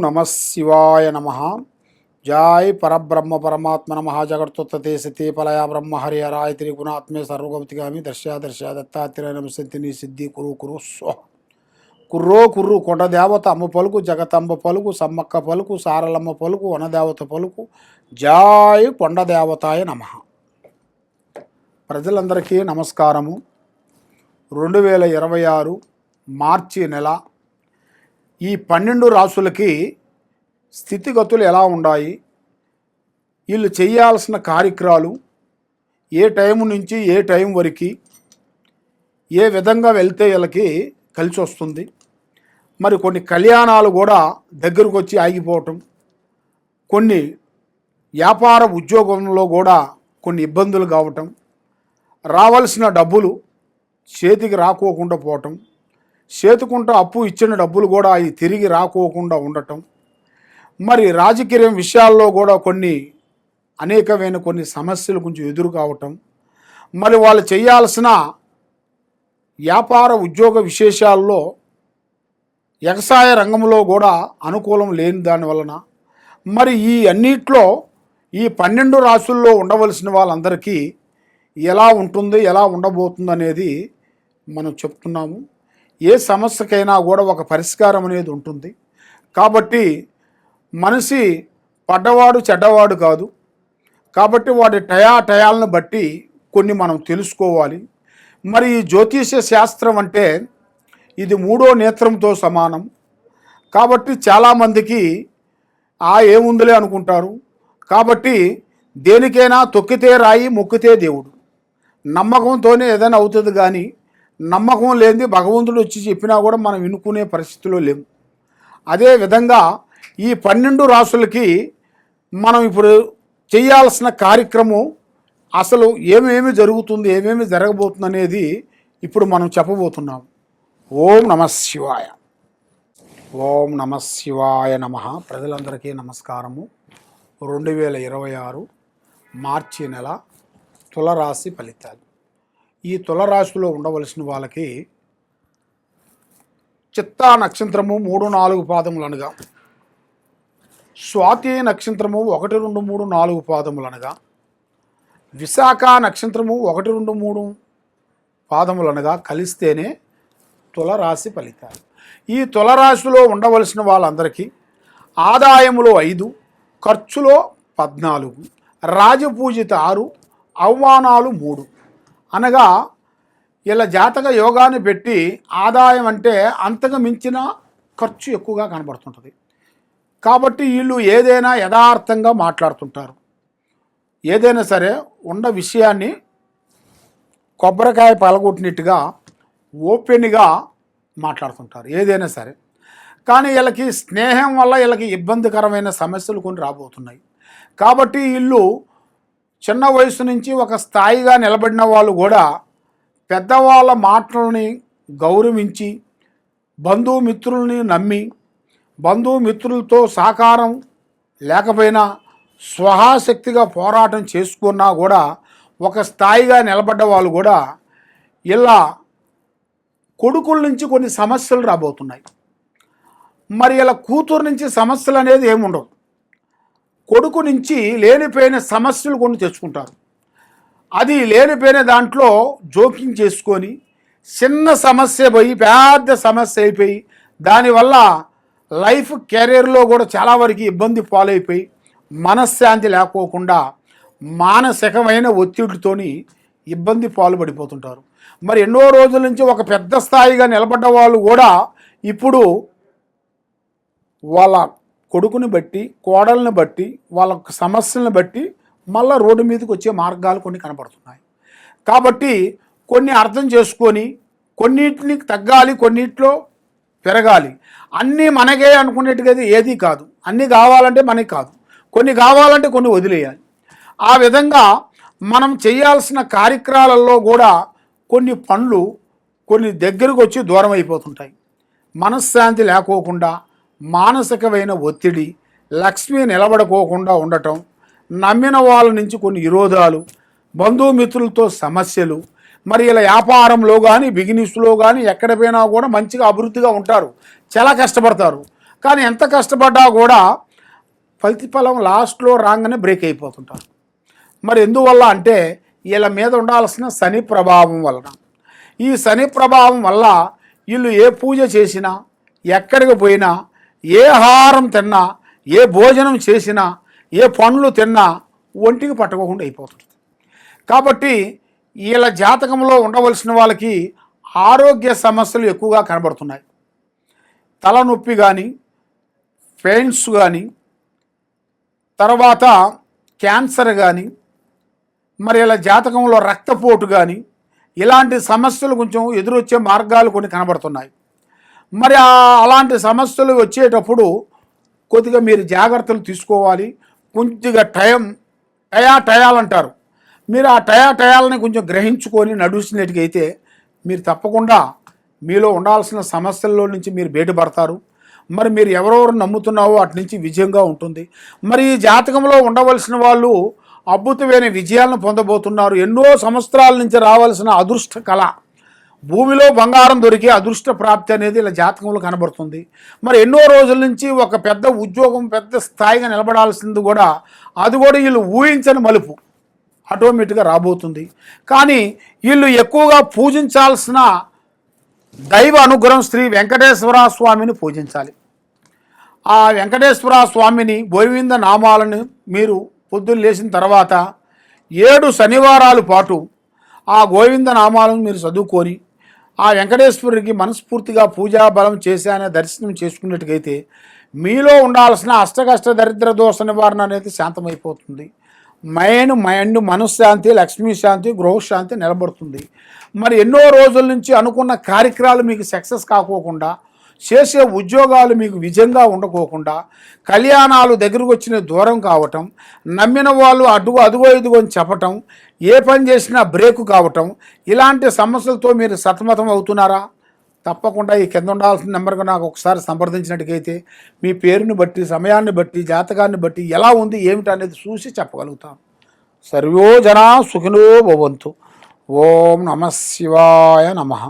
నమ శివాయ నమ. జై పరబ్రహ్మ పరమాత్మ నమ. జగత్తుత్తే సతీ పలయ బ్రహ్మ హరి హరాయ త్రిగుణాత్మే సర్వగతిగామి దర్శ దత్తాత్రేయ నమస్తి సిద్ధి కురు కురు స్వ కుర్రో కుర్రు కొండదేవత అమ్మ పలుకు, జగతంబ పలుకు, సమ్మక్క పలుకు, సారలమ్మ పలుకు, వనదేవత పలుకు. జై కొండదేవతాయ నమ. ప్రజలందరికీ నమస్కారము. 2026 మార్చి నెల ఈ 12 రాసులకి స్థితిగతులు ఎలా ఉన్నాయి, వీళ్ళు చేయాల్సిన కార్యక్రమాలు ఏ టైం నుంచి ఏ టైం వరకు ఏ విధంగా వెళ్తే వీళ్ళకి కలిసి వస్తుంది, మరి కొన్ని కళ్యాణాలు కూడా దగ్గరకు వచ్చి ఆగిపోవటం, కొన్ని వ్యాపార ఉద్యోగంలో కూడా కొన్ని ఇబ్బందులు కావటం, రావాల్సిన డబ్బులు చేతికి రాకోకుండా పోవటం, చేతుకుంటూ అప్పు ఇచ్చిన డబ్బులు కూడా అవి తిరిగి రాకోకుండా ఉండటం, మరి రాజకీయ విషయాల్లో కూడా అనేకమైన కొన్ని సమస్యలు కొంచెం ఎదురు కావటం, మరి వాళ్ళు చేయాల్సిన వ్యాపార ఉద్యోగ విశేషాల్లో వ్యవసాయ రంగంలో కూడా అనుకూలం లేని దానివలన మరి ఈ అన్నిట్లో ఈ 12 రాసుల్లో ఉండవలసిన వాళ్ళందరికీ ఎలా ఉంటుంది, ఎలా ఉండబోతుంది అనేది మనం చెప్తున్నాము. ఏ సమస్యకైనా కూడా ఒక పరిష్కారం అనేది ఉంటుంది. కాబట్టి మనిషి పడ్డవాడు చెడ్డవాడు కాదు. కాబట్టి వాడి టయాలను బట్టి కొన్ని మనం తెలుసుకోవాలి. మరి ఈ జ్యోతిష శాస్త్రం అంటే ఇది 3వ నేత్రంతో సమానం. కాబట్టి చాలామందికి ఏముందిలే అనుకుంటారు. కాబట్టి దేనికైనా తొక్కితే రాయి మొక్కితే దేవుడు, నమ్మకంతోనే ఏదైనా అవుతుంది. కానీ నమ్మకం లేనిది భగవంతుడు వచ్చి చెప్పినా కూడా మనం వినుకునే పరిస్థితిలో లేము. అదేవిధంగా ఈ 12 రాసులకి మనం ఇప్పుడు చేయాల్సిన కార్యక్రమం అసలు ఏమేమి జరుగుతుంది, ఏమేమి జరగబోతుంది అనేది ఇప్పుడు మనం చెప్పబోతున్నాం. ఓం నమ శివాయ. ఓం నమ శివాయ నమ. ప్రజలందరికీ నమస్కారము. 2026 మార్చి నెల తులరాశి ఫలితాలు. ఈ తులరాశిలో ఉండవలసిన వాళ్ళకి చిత్తా నక్షత్రము 3, 4 పాదములు అనగా, స్వాతి నక్షత్రము 1, 2, 3, 4 పాదములు అనగా, విశాఖ నక్షత్రము 1, 2, 3 పాదములు అనగా కలిస్తేనే తులరాశి ఫలితాలు. ఈ తులరాశిలో ఉండవలసిన వాళ్ళందరికీ ఆదాయములో 5, ఖర్చులో 14, రాజపూజిత 6, అవమానాలు 3 అనగా ఇలా జాతక యోగాన్ని పెట్టి ఆదాయం అంటే అంతగా మించిన ఖర్చు ఎక్కువగా కనబడుతుంటుంది. కాబట్టి వీళ్ళు ఏదైనా యథార్థంగా మాట్లాడుతుంటారు. ఏదైనా సరే ఉన్న విషయాన్ని కొబ్బరికాయ పలగొట్టినట్టుగా ఓపెన్గా మాట్లాడుతుంటారు ఏదైనా సరే. కానీ వీళ్ళకి స్నేహం వల్ల వీళ్ళకి ఇబ్బందికరమైన సమస్యలు కొన్ని రాబోతున్నాయి. కాబట్టి వీళ్ళు చిన్న వయసు నుంచి ఒక స్థాయిగా నిలబడిన వాళ్ళు కూడా పెద్దవాళ్ళ మాటలని గౌరవించి బంధుమిత్రుల్ని నమ్మి, బంధుమిత్రులతో సహకారం లేకపోయినా స్వహాశక్తిగా పోరాటం చేసుకున్నా కూడా ఒక స్థాయిగా నిలబడ్డ వాళ్ళు కూడా ఇలా కొడుకుల నుంచి కొన్ని సమస్యలు రాబోతున్నాయి. మరి ఇలా కూతురు నుంచి సమస్యలు అనేది ఏముండవు. కొడుకు నుంచి లేనిపోయిన సమస్యలు కొన్ని తెచ్చుకుంటారు. అది లేనిపోయిన దాంట్లో జోక్యం చేసుకొని చిన్న సమస్య పోయి పెద్ద సమస్య అయిపోయి దానివల్ల లైఫ్ కెరీర్లో కూడా చాలా వరకు ఇబ్బంది పాలైపోయి మనశ్శాంతి లేకోకుండా మానసికమైన ఒత్తిడితోని ఇబ్బంది పాల్పడిపోతుంటారు. మరి ఎన్నో రోజుల నుంచి ఒక పెద్ద స్థాయిగా నిలబడ్డ వాళ్ళు కూడా ఇప్పుడు వాళ్ళ కొడుకుని బట్టి, కోడల్ని బట్టి, వాళ్ళ సమస్యలను బట్టి మళ్ళీ రోడ్డు మీదకి వచ్చే మార్గాలు కొన్ని కనపడుతున్నాయి. కాబట్టి కొన్ని అర్థం చేసుకొని కొన్నిటిని తగ్గాలి, కొన్నిట్లో పెరగాలి. అన్నీ మనకే అనుకునేట్టుగా ఏది కాదు. అన్నీ కావాలంటే మనకి కాదు, కొన్ని కావాలంటే కొన్ని వదిలేయాలి. ఆ విధంగా మనం చేయాల్సిన కార్యక్రమాలలో కూడా కొన్ని పనులు కొన్ని దగ్గరకు వచ్చి దూరం అయిపోతుంటాయి. మనశ్శాంతి లేకోకుండా మానసికమైన ఒత్తిడి, లక్ష్మి నిలబడుకోకుండా ఉండటం, నమ్మిన వాళ్ళ నుంచి కొన్ని విరోధాలు, బంధుమిత్రులతో సమస్యలు, మరి ఇలా వ్యాపారంలో కానీ బిజినెస్లో కానీ ఎక్కడ పోయినా కూడా మంచిగా అభివృద్ధిగా ఉంటారు, చాలా కష్టపడతారు. కానీ ఎంత కష్టపడ్డా కూడా ప్రతిఫలం లాస్ట్లో రాగానే బ్రేక్ అయిపోతుంటారు. మరి ఎందువల్ల అంటే వీళ్ళ మీద ఉండాల్సిన శని ప్రభావం వలన. ఈ శని ప్రభావం వల్ల వీళ్ళు ఏ పూజ చేసినా, ఎక్కడికి పోయినా, ఏ ఆహారం తిన్నా, ఏ భోజనం చేసినా, ఏ పండ్లు తిన్నా ఒంటికి పట్టుకోకుండా అయిపోతుంది. కాబట్టి వీళ్ళ జాతకంలో ఉండవలసిన వాళ్ళకి ఆరోగ్య సమస్యలు ఎక్కువగా కనబడుతున్నాయి. తలనొప్పి కానీ, పెయిన్స్ కానీ, తర్వాత క్యాన్సర్ కానీ, మరి ఇలా జాతకంలో రక్తపోటు కానీ, ఇలాంటి సమస్యలు కొంచెం ఎదురొచ్చే మార్గాలు కొన్ని కనబడుతున్నాయి. మరి అలాంటి సమస్యలు వచ్చేటప్పుడు కొద్దిగా మీరు జాగ్రత్తలు తీసుకోవాలి. కొద్దిగా టయాలంటారు, మీరు ఆ టయాలని కొంచెం గ్రహించుకొని నడుస్తున్నట్టుగైతే మీరు తప్పకుండా మీలో ఉండాల్సిన సమస్యల్లో నుంచి మీరు బయటపడతారు. మరి మీరు ఎవరెవరు నమ్ముతున్నావో అటు నుంచి విజయంగా ఉంటుంది. మరి ఈ జాతకంలో ఉండవలసిన వాళ్ళు అద్భుతమైన విజయాలను పొందబోతున్నారు. ఎన్నో సంవత్సరాల నుంచి రావాల్సిన అదృష్ట కళ, భూమిలో బంగారం దొరికే అదృష్ట ప్రాప్తి అనేది ఇలా జాతకంలో కనబడుతుంది. మరి ఎన్నో రోజుల నుంచి ఒక పెద్ద ఉద్యోగం, పెద్ద స్థాయిగా నిలబడాల్సింది కూడా అది కూడా వీళ్ళు ఊహించని మలుపు ఆటోమేటిక్గా రాబోతుంది. కానీ వీళ్ళు ఎక్కువగా పూజించాల్సిన దైవ అనుగ్రహం శ్రీ వెంకటేశ్వర స్వామిని పూజించాలి. ఆ వెంకటేశ్వర స్వామిని గోవింద నామాలను మీరు పొద్దున్న లేచిన తర్వాత 7 శనివారాల పాటు ఆ గోవింద నామాలను మీరు చదువుకొని ఆ వెంకటేశ్వరుడికి మనస్ఫూర్తిగా పూజా బలం చేశానే దర్శనం చేసుకున్నట్టుగైతే మీలో ఉండాల్సిన అష్టకష్ట దరిద్ర దోష నివారణ అనేది శాంతమైపోతుంది. మైండ్ మనశ్శాంతి, లక్ష్మీశాంతి, గృహశాంతి నిలబడుతుంది. మరి ఎన్నో రోజుల నుంచి అనుకున్న కార్యక్రమాలు మీకు సక్సెస్ కాకోకుండా, చేసే ఉద్యోగాలు మీకు విజయంగా ఉండకోకుండా, కళ్యాణాలు దగ్గరకు వచ్చిన దూరం కావటం, నమ్మిన వాళ్ళు అదుగో ఇదుగో అని చెప్పటం, ఏ పని చేసినా బ్రేకు కావటం, ఇలాంటి సమస్యలతో మీరు సతమతం అవుతున్నారా? తప్పకుండా ఈ కింద ఉండాల్సిన నెంబర్గా నాకు ఒకసారి సంప్రదించినట్టుకైతే మీ పేరుని బట్టి, సమయాన్ని బట్టి, జాతకాన్ని బట్టి ఎలా ఉంది ఏమిటి అనేది చూసి చెప్పగలుగుతాం. సర్వో జనా సుఖినో భవంతు. ఓం నమః శివాయ నమః.